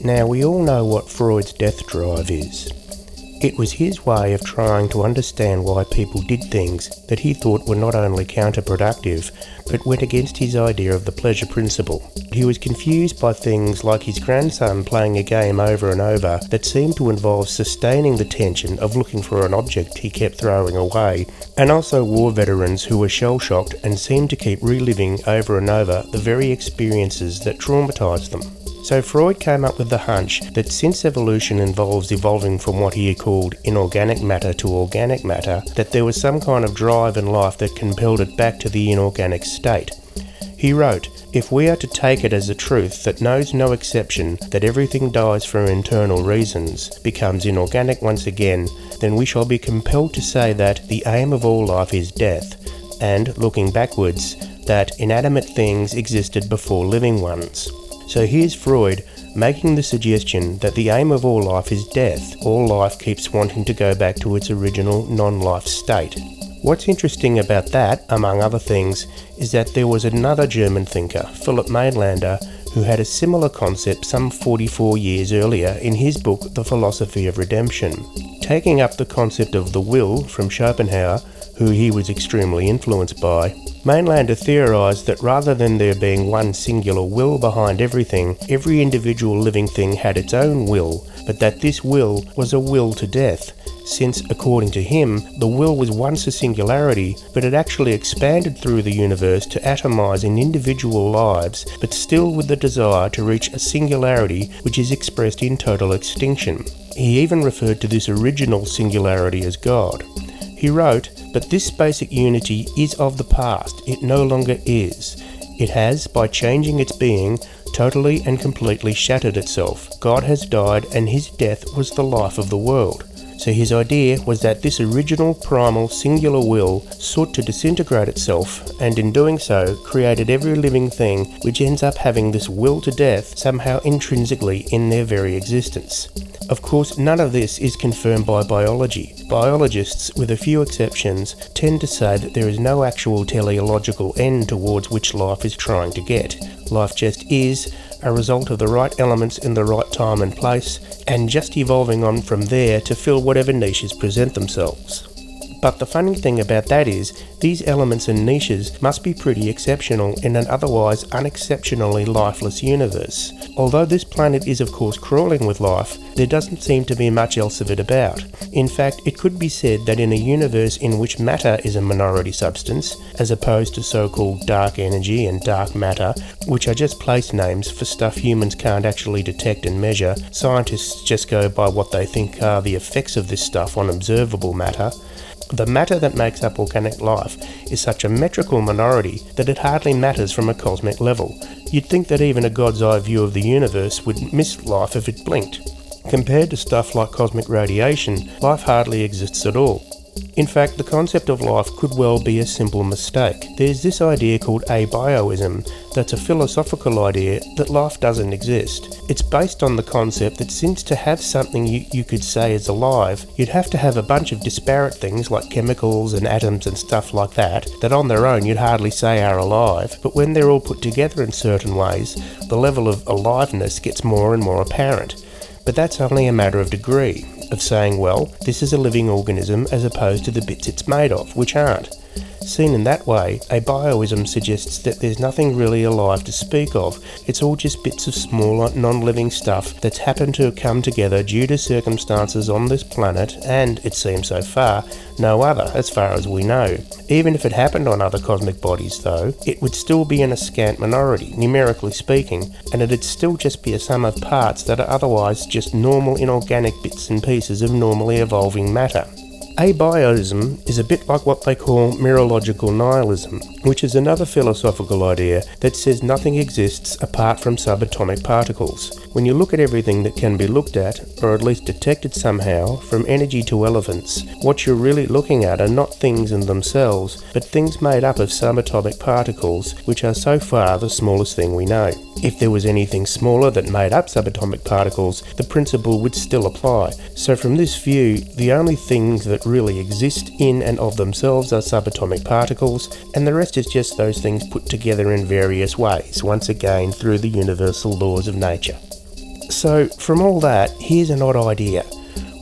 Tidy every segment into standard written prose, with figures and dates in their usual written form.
Now, we all know what Freud's death drive is. It was his way of trying to understand why people did things that he thought were not only counterproductive, but went against his idea of the pleasure principle. He was confused by things like his grandson playing a game over and over that seemed to involve sustaining the tension of looking for an object he kept throwing away, and also war veterans who were shell-shocked and seemed to keep reliving over and over the very experiences that traumatised them. So Freud came up with the hunch that since evolution involves evolving from what he called inorganic matter to organic matter, that there was some kind of drive in life that compelled it back to the inorganic state. He wrote, "If we are to take it as a truth that knows no exception, that everything dies for internal reasons, becomes inorganic once again, then we shall be compelled to say that the aim of all life is death, and, looking backwards, that inanimate things existed before living ones." So here's Freud making the suggestion that the aim of all life is death. All life keeps wanting to go back to its original non-life state. What's interesting about that, among other things, is that there was another German thinker, Philip Mainlander, who had a similar concept some 44 years earlier in his book The Philosophy of Redemption. Taking up the concept of the will from Schopenhauer, who he was extremely influenced by, Mainlander theorised that rather than there being one singular will behind everything, every individual living thing had its own will, but that this will was a will to death, since, according to him, the will was once a singularity, but it actually expanded through the universe to atomise in individual lives, but still with the desire to reach a singularity which is expressed in total extinction. He even referred to this original singularity as God. He wrote, "But this basic unity is of the past, it no longer is. It has, by changing its being, totally and completely shattered itself. God has died, and his death was the life of the world." So his idea was that this original, primal, singular will sought to disintegrate itself, and in doing so, created every living thing which ends up having this will to death somehow intrinsically in their very existence. Of course, none of this is confirmed by biology. Biologists, with a few exceptions, tend to say that there is no actual teleological end towards which life is trying to get. Life just is, a result of the right elements in the right time and place, and just evolving on from there to fill whatever niches present themselves. But the funny thing about that is, these elements and niches must be pretty exceptional in an otherwise unexceptionally lifeless universe. Although this planet is of course crawling with life, there doesn't seem to be much else of it about. In fact, it could be said that in a universe in which matter is a minority substance, as opposed to so-called dark energy and dark matter, which are just place names for stuff humans can't actually detect and measure, scientists just go by what they think are the effects of this stuff on observable matter, the matter that makes up organic life is such a metrical minority that it hardly matters from a cosmic level. You'd think that even a God's eye view of the universe would miss life if it blinked. Compared to stuff like cosmic radiation, life hardly exists at all. In fact, the concept of life could well be a simple mistake. There's this idea called abioism that's a philosophical idea that life doesn't exist. It's based on the concept that since to have something you could say is alive, you'd have to have a bunch of disparate things like chemicals and atoms and stuff like that on their own you'd hardly say are alive, but when they're all put together in certain ways, the level of aliveness gets more and more apparent. But that's only a matter of degree, of saying, well, this is a living organism as opposed to the bits it's made of, which aren't. Seen in that way, abioism suggests that there's nothing really alive to speak of. It's all just bits of smaller, non-living stuff that's happened to come together due to circumstances on this planet and, it seems so far, no other as far as we know. Even if it happened on other cosmic bodies though, it would still be in a scant minority, numerically speaking, and it'd still just be a sum of parts that are otherwise just normal inorganic bits and pieces of normally evolving matter. Abioism is a bit like what they call neurological nihilism, which is another philosophical idea that says nothing exists apart from subatomic particles. When you look at everything that can be looked at, or at least detected somehow, from energy to elephants, what you're really looking at are not things in themselves, but things made up of subatomic particles, which are so far the smallest thing we know. If there was anything smaller that made up subatomic particles, the principle would still apply. So from this view, the only things that really exist in and of themselves are subatomic particles, and the rest is just those things put together in various ways, once again through the universal laws of nature. So, from all that, here's an odd idea.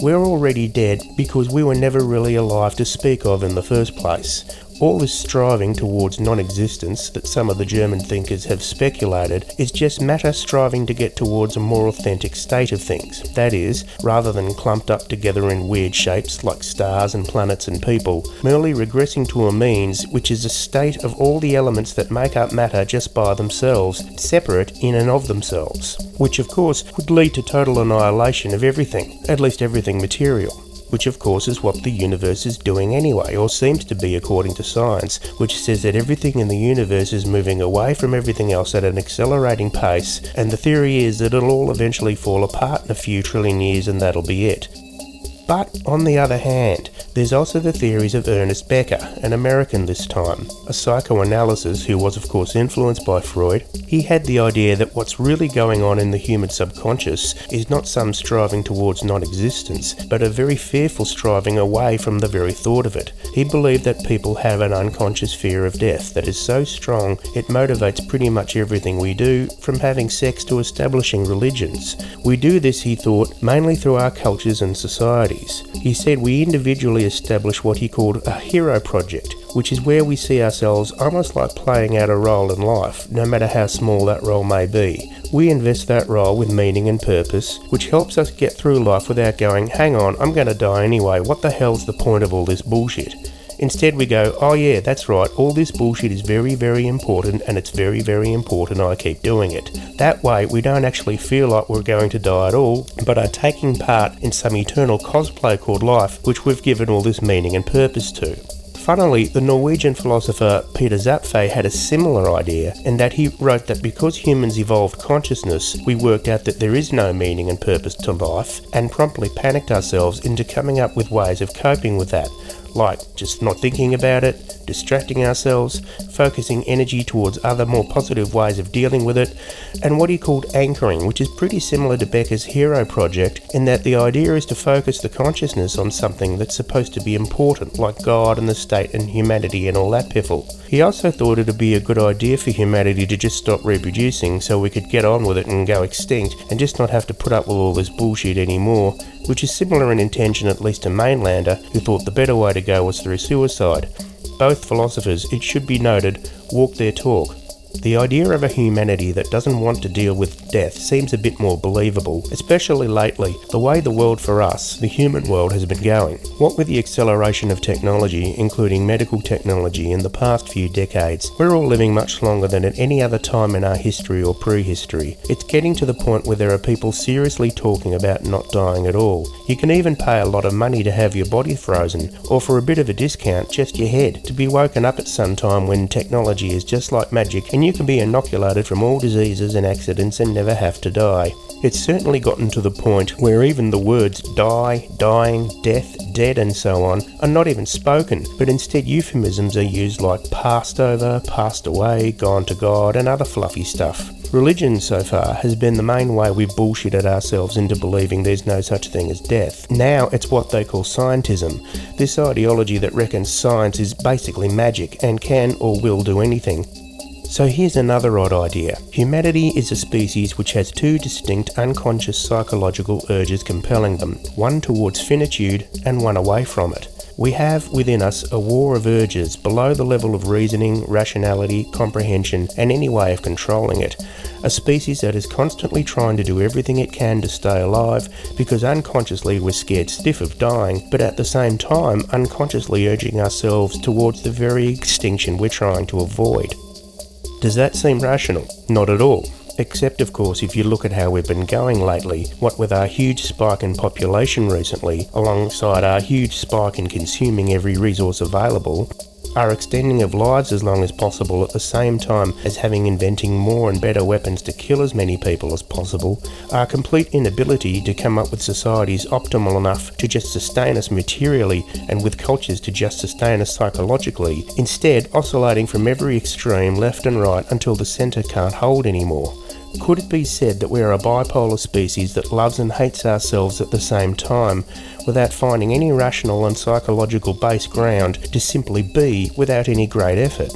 We're already dead because we were never really alive to speak of in the first place. All this striving towards non-existence that some of the German thinkers have speculated is just matter striving to get towards a more authentic state of things. That is, rather than clumped up together in weird shapes like stars and planets and people, merely regressing to a means which is a state of all the elements that make up matter just by themselves, separate in and of themselves. Which of course would lead to total annihilation of everything, at least everything material. Which of course is what the universe is doing anyway, or seems to be according to science, which says that everything in the universe is moving away from everything else at an accelerating pace, and the theory is that it'll all eventually fall apart in a few trillion years and that'll be it. But on the other hand, there's also the theories of Ernest Becker, an American this time, a psychoanalyst who was of course influenced by Freud. He had the idea that what's really going on in the human subconscious is not some striving towards non-existence, but a very fearful striving away from the very thought of it. He believed that people have an unconscious fear of death that is so strong it motivates pretty much everything we do, from having sex to establishing religions. We do this, he thought, mainly through our cultures and societies. He said we individually establish what he called a hero project, which is where we see ourselves almost like playing out a role in life, no matter how small that role may be. We invest that role with meaning and purpose, which helps us get through life without going, hang on, I'm going to die anyway, what the hell's the point of all this bullshit? Instead we go, oh yeah, that's right, all this bullshit is very, very important, and it's very, very important I keep doing it. That way we don't actually feel like we're going to die at all, but are taking part in some eternal cosplay called life, which we've given all this meaning and purpose to. Funnily, the Norwegian philosopher Peter Zapffe had a similar idea, in that he wrote that because humans evolved consciousness, we worked out that there is no meaning and purpose to life, and promptly panicked ourselves into coming up with ways of coping with that, like just not thinking about it, distracting ourselves, focusing energy towards other more positive ways of dealing with it, and what he called anchoring, which is pretty similar to Becker's hero project, in that the idea is to focus the consciousness on something that's supposed to be important, like God and the state and humanity and all that piffle. He also thought it'd be a good idea for humanity to just stop reproducing so we could get on with it and go extinct and just not have to put up with all this bullshit anymore, which is similar in intention at least to Mainlander, who thought the better way to go was through suicide. Both philosophers, it should be noted, walk their talk. The idea of a humanity that doesn't want to deal with death seems a bit more believable, especially lately, the way the world for us, the human world, has been going. What with the acceleration of technology, including medical technology, in the past few decades, we're all living much longer than at any other time in our history or prehistory. It's getting to the point where there are people seriously talking about not dying at all. You can even pay a lot of money to have your body frozen, or for a bit of a discount, just your head, to be woken up at some time when technology is just like magic and you can be inoculated from all diseases and accidents and never have to die. It's certainly gotten to the point where even the words die, dying, death, dead and so on are not even spoken, but instead euphemisms are used like passed over, passed away, gone to God and other fluffy stuff. Religion so far has been the main way we've bullshitted ourselves into believing there's no such thing as death. Now it's what they call scientism, this ideology that reckons science is basically magic and can or will do anything. So here's another odd idea. Humanity is a species which has two distinct unconscious psychological urges compelling them, one towards finitude and one away from it. We have within us a war of urges below the level of reasoning, rationality, comprehension, and any way of controlling it. A species that is constantly trying to do everything it can to stay alive because unconsciously we're scared stiff of dying, but at the same time unconsciously urging ourselves towards the very extinction we're trying to avoid. Does that seem rational? Not at all. Except of course if you look at how we've been going lately, what with our huge spike in population recently, alongside our huge spike in consuming every resource available, our extending of lives as long as possible at the same time as inventing more and better weapons to kill as many people as possible, our complete inability to come up with societies optimal enough to just sustain us materially and with cultures to just sustain us psychologically, instead oscillating from every extreme left and right until the centre can't hold anymore. Could it be said that we are a bipolar species that loves and hates ourselves at the same time, without finding any rational and psychological base ground to simply be without any great effort?